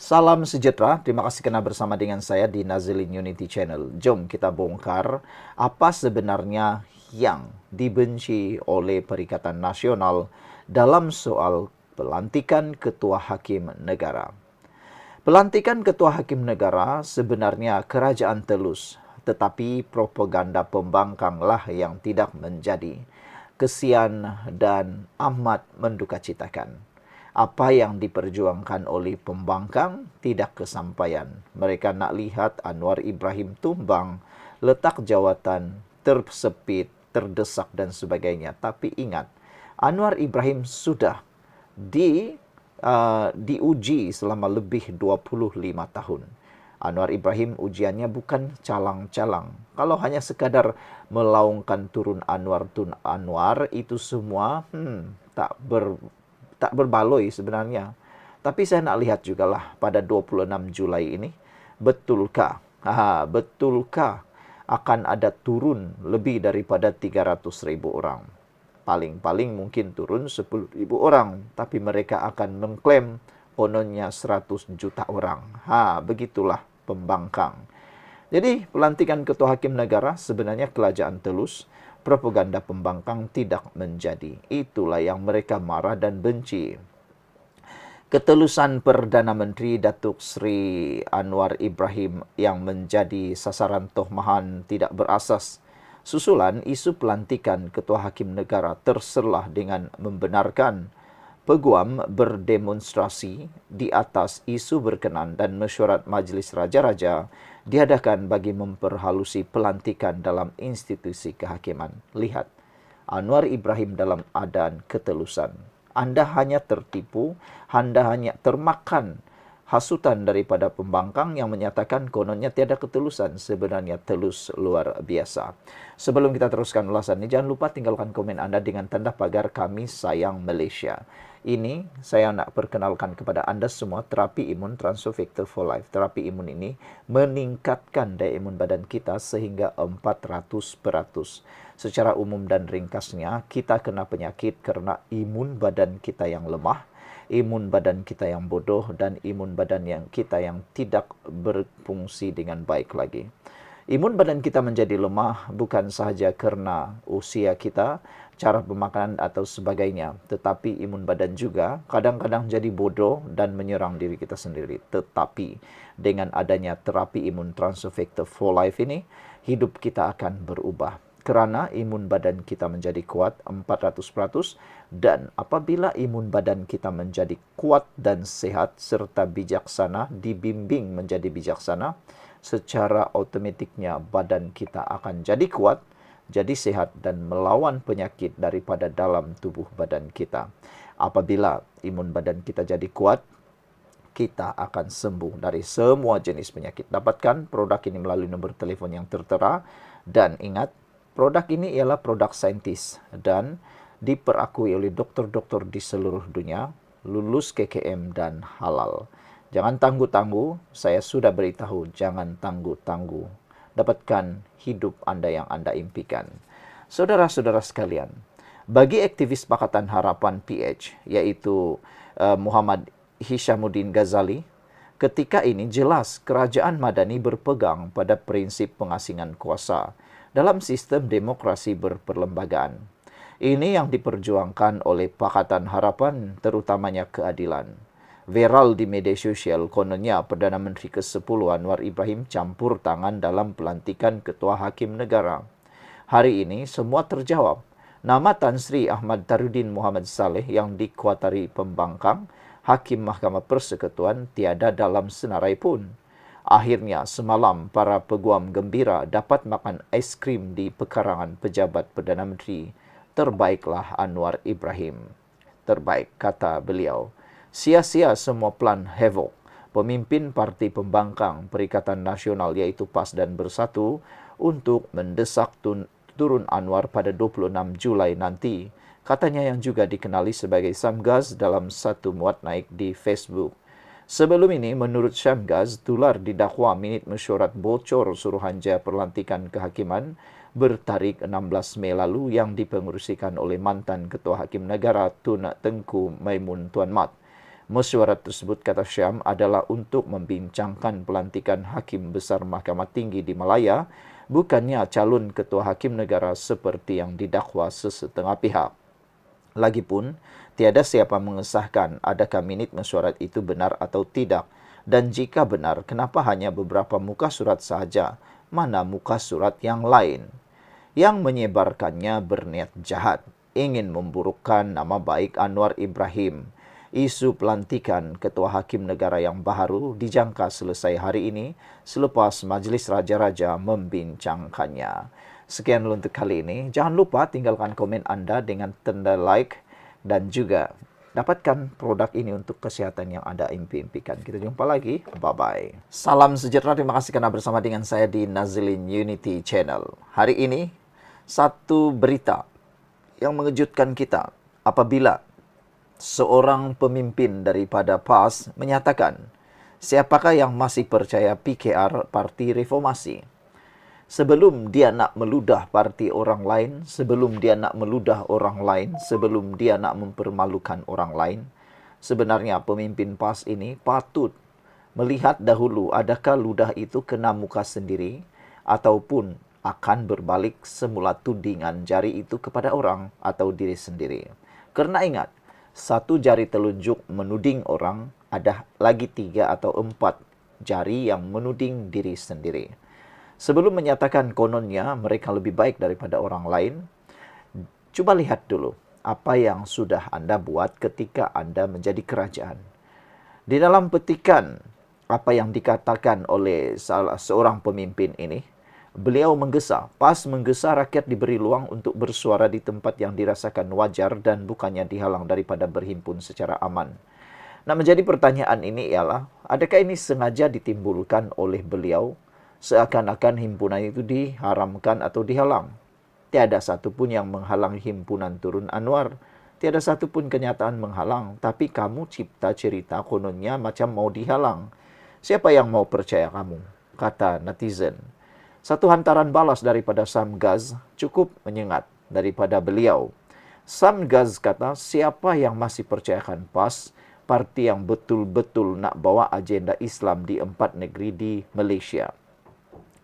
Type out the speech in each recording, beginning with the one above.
Salam sejahtera, terima kasih karena bersama dengan saya di Nazilin Unity Channel. Jom kita bongkar apa sebenarnya yang dibenci oleh Perikatan Nasional dalam soal pelantikan Ketua Hakim Negara. Pelantikan Ketua Hakim Negara sebenarnya kerajaan telus, tetapi propaganda pembangkanglah yang tidak menjadi. Kesian dan amat mendukacitakan. Apa yang diperjuangkan oleh pembangkang tidak kesampaian. Mereka nak lihat Anwar Ibrahim tumbang, letak jawatan tersepit, terdesak dan sebagainya. Tapi ingat, Anwar Ibrahim sudah diuji selama lebih 25 tahun. Anwar Ibrahim ujiannya bukan calang-calang. Kalau hanya sekadar melaungkan turun Anwar itu semua tak berbaloi sebenarnya. Tapi saya nak lihat jugalah pada 26 Julai ini, betulkah akan ada turun lebih daripada 300.000 orang? Paling-paling mungkin turun 10.000 orang, tapi mereka akan mengklaim kononnya 100 juta orang. Begitulah pembangkang. Jadi pelantikan Ketua Hakim Negara sebenarnya kerajaan telus, propaganda pembangkang tidak menjadi. Itulah yang mereka marah dan benci. Ketelusan Perdana Menteri Datuk Seri Anwar Ibrahim yang menjadi sasaran tohmahan tidak berasas. Susulan isu pelantikan Ketua Hakim Negara terselah dengan membenarkan peguam berdemonstrasi di atas isu berkenan dan mesyuarat Majlis Raja-Raja diadakan bagi memperhalusi pelantikan dalam institusi kehakiman. Lihat, Anwar Ibrahim dalam adaan ketelusan. Anda hanya tertipu, Anda hanya termakan hasutan daripada pembangkang yang menyatakan kononnya tiada ketulusan. Sebenarnya telus luar biasa. Sebelum kita teruskan ulasan ini, jangan lupa tinggalkan komen Anda dengan tanda pagar kami sayang Malaysia. Ini saya nak perkenalkan kepada Anda semua terapi imun Transovector for Life. Terapi imun ini meningkatkan daya imun badan kita sehingga 400%. Secara umum dan ringkasnya, kita kena penyakit karena imun badan kita yang lemah, imun badan kita yang bodoh, dan imun badan kita yang tidak berfungsi dengan baik lagi. Imun badan kita menjadi lemah bukan sahaja karena usia kita, cara pemakanan atau sebagainya, tetapi imun badan juga kadang-kadang jadi bodoh dan menyerang diri kita sendiri. Tetapi dengan adanya terapi imun Transovector for Life ini, hidup kita akan berubah. Kerana imun badan kita menjadi kuat 400%, dan apabila imun badan kita menjadi kuat dan sehat serta bijaksana, dibimbing menjadi bijaksana, secara automatiknya badan kita akan jadi kuat, jadi sehat dan melawan penyakit daripada dalam tubuh badan kita. Apabila imun badan kita jadi kuat, kita akan sembuh dari semua jenis penyakit. Dapatkan produk ini melalui nombor telefon yang tertera, dan ingat, produk ini ialah produk saintis dan diperakui oleh doktor-doktor di seluruh dunia, lulus KKM dan halal. Jangan tangguh-tangguh, saya sudah beritahu, jangan tangguh-tangguh. Dapatkan hidup Anda yang Anda impikan. Saudara-saudara sekalian, bagi aktivis Pakatan Harapan PH, yaitu Muhammad Hishamuddin Ghazali, ketika ini jelas kerajaan Madani berpegang pada prinsip pengasingan kuasa dalam sistem demokrasi berperlembagaan. Ini yang diperjuangkan oleh Pakatan Harapan, terutamanya keadilan. Viral di media sosial, kononnya Perdana Menteri ke-10 Anwar Ibrahim campur tangan dalam pelantikan Ketua Hakim Negara. Hari ini semua terjawab. Nama Tan Sri Ahmad Tarudin Muhammad Saleh yang dikuatari pembangkang, Hakim Mahkamah Persekutuan, tiada dalam senarai pun. Akhirnya semalam para peguam gembira dapat makan ais krim di pekarangan pejabat Perdana Menteri. Terbaiklah Anwar Ibrahim. Terbaik, kata beliau. Sia-sia semua plan havoc. Pemimpin parti pembangkang Perikatan Nasional iaitu PAS dan Bersatu untuk mendesak turun Anwar pada 26 Julai nanti. Katanya yang juga dikenali sebagai Syamgaz dalam satu muat naik di Facebook. Sebelum ini, menurut Syamgaz, tular didakwa minit mesyuarat bocor Suruhanjaya Pelantikan Kehakiman bertarik 16 Mei lalu yang dipengerusikan oleh mantan Ketua Hakim Negara Tun Tengku Maimun Tuan Mat. Mesyuarat tersebut, kata Syam, adalah untuk membincangkan pelantikan Hakim Besar Mahkamah Tinggi di Malaya, bukannya calon ketua hakim negara seperti yang didakwa sesetengah pihak. Lagipun, tiada siapa mengesahkan adakah minit mesyuarat itu benar atau tidak. Dan jika benar, kenapa hanya beberapa muka surat sahaja? Mana muka surat yang lain? Yang menyebarkannya berniat jahat, ingin memburukkan nama baik Anwar Ibrahim. Isu pelantikan Ketua Hakim Negara yang baru dijangka selesai hari ini selepas Majlis Raja-Raja membincangkannya. Sekian untuk kali ini. Jangan lupa tinggalkan komen anda dengan tanda like dan juga dapatkan produk ini untuk kesehatan yang Anda impikan. Kita jumpa lagi. Bye-bye. Salam sejahtera. Terima kasih karena bersama dengan saya di Nazilin Unity Channel. Hari ini, satu berita yang mengejutkan kita apabila seorang pemimpin daripada PAS menyatakan, siapakah yang masih percaya PKR Parti Reformasi? Sebelum dia nak meludah parti orang lain, sebelum dia nak meludah orang lain, sebelum dia nak mempermalukan orang lain, sebenarnya pemimpin PAS ini patut melihat dahulu adakah ludah itu kena muka sendiri ataupun akan berbalik semula tudingan jari itu kepada orang atau diri sendiri. Kerana ingat, satu jari telunjuk menuding orang, ada lagi 3 atau 4 jari yang menuding diri sendiri. Sebelum menyatakan kononnya mereka lebih baik daripada orang lain, coba lihat dulu apa yang sudah Anda buat ketika Anda menjadi kerajaan. Di dalam petikan apa yang dikatakan oleh salah seorang pemimpin ini, beliau menggesa, PAS menggesa rakyat diberi luang untuk bersuara di tempat yang dirasakan wajar dan bukannya dihalang daripada berhimpun secara aman. Nah, menjadi pertanyaan ini ialah, adakah ini sengaja ditimbulkan oleh beliau seakan-akan himpunan itu diharamkan atau dihalang? Tiada satu pun yang menghalang himpunan Turun Anwar. Tiada satu pun kenyataan menghalang. Tapi kamu cipta cerita kononnya macam mau dihalang. Siapa yang mau percaya kamu? Kata netizen. Satu hantaran balas daripada Sam Gaz cukup menyengat daripada beliau. Sam Gaz kata, siapa yang masih percayakan PAS, parti yang betul-betul nak bawa agenda Islam di 4 negeri di Malaysia?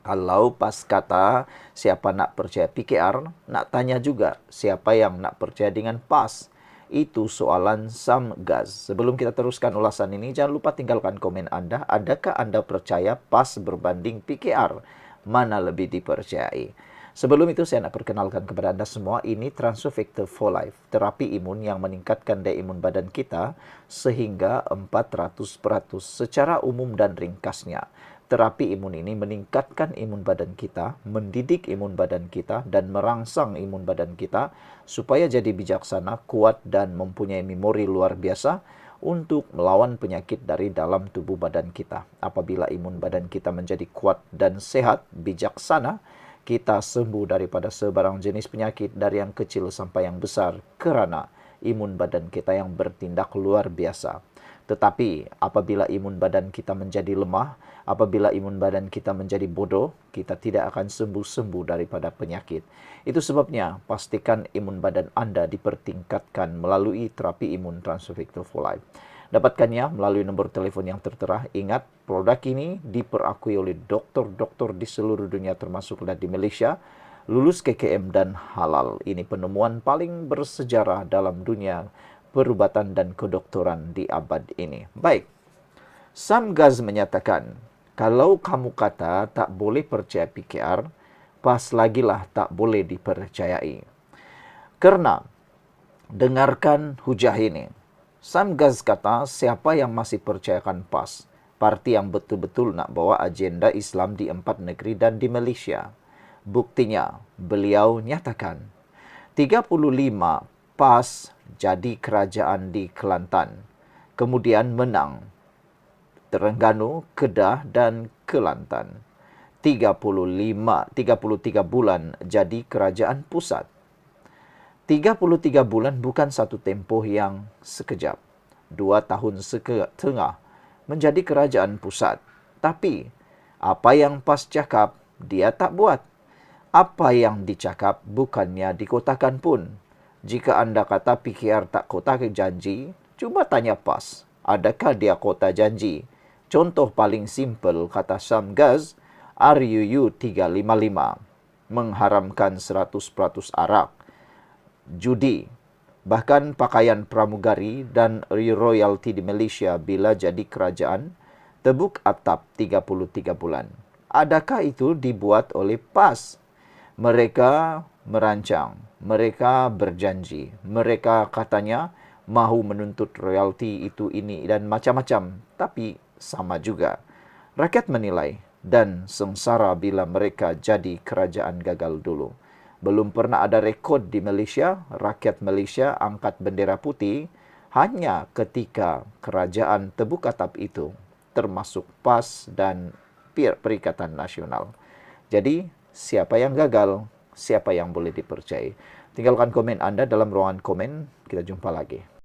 Kalau PAS kata siapa nak percaya PKR, nak tanya juga siapa yang nak percaya dengan PAS. Itu soalan Sam Gaz. Sebelum kita teruskan ulasan ini, jangan lupa tinggalkan komen Anda. Adakah Anda percaya PAS berbanding PKR? Mana lebih dipercayai? Sebelum itu saya nak perkenalkan kepada Anda semua, ini Transfer Factor for Life, terapi imun yang meningkatkan daya imun badan kita sehingga 400%. Secara umum dan ringkasnya, terapi imun ini meningkatkan imun badan kita, mendidik imun badan kita, dan merangsang imun badan kita supaya jadi bijaksana, kuat, dan mempunyai memori luar biasa untuk melawan penyakit dari dalam tubuh badan kita. Apabila imun badan kita menjadi kuat dan sehat, bijaksana, kita sembuh daripada sebarang jenis penyakit dari yang kecil sampai yang besar kerana imun badan kita yang bertindak luar biasa. Tetapi apabila imun badan kita menjadi lemah, apabila imun badan kita menjadi bodoh, kita tidak akan sembuh-sembuh daripada penyakit. Itu sebabnya pastikan imun badan Anda dipertingkatkan melalui terapi imun Transfer Factor for Life. Dapatkannya melalui nombor telefon yang tertera. Ingat, produk ini diperakui oleh doktor-doktor di seluruh dunia termasuk di Malaysia, lulus KKM dan halal. Ini penemuan paling bersejarah dalam dunia perubatan dan kedoktoran di abad ini. Baik, Sam Gaz menyatakan, kalau kamu kata tak boleh percaya PKR, PAS lagilah tak boleh dipercayai. Kerana, dengarkan hujah ini. Sam Gaz kata, siapa yang masih percayakan PAS, parti yang betul-betul nak bawa agenda Islam di 4 negeri dan di Malaysia. Buktinya, beliau nyatakan, 35 PAS jadi kerajaan di Kelantan, kemudian menang Terengganu, Kedah dan Kelantan. 33 bulan jadi kerajaan pusat. 33 bulan bukan satu tempoh yang sekejap. 2 tahun setengah menjadi kerajaan pusat. Tapi, apa yang PAS cakap, dia tak buat. Apa yang dicakap bukannya dikotakan pun. Jika Anda kata PKR tak kotak janji, cuba tanya PAS. Adakah dia kota janji? Contoh paling simpel kata Syamgaz, RUU 355 mengharamkan 100% arak, judi, bahkan pakaian pramugari dan royalti di Malaysia bila jadi kerajaan, tebuk atap 33 bulan. Adakah itu dibuat oleh PAS? Mereka merancang, mereka berjanji, mereka katanya mahu menuntut royalti itu ini dan macam-macam, tapi sama juga. Rakyat menilai dan sengsara bila mereka jadi kerajaan gagal dulu. Belum pernah ada rekod di Malaysia, rakyat Malaysia angkat bendera putih hanya ketika kerajaan tebuk atap itu termasuk PAS dan Perikatan Nasional. Jadi, siapa yang gagal, siapa yang boleh dipercayai? Tinggalkan komen Anda dalam ruangan komen, kita jumpa lagi.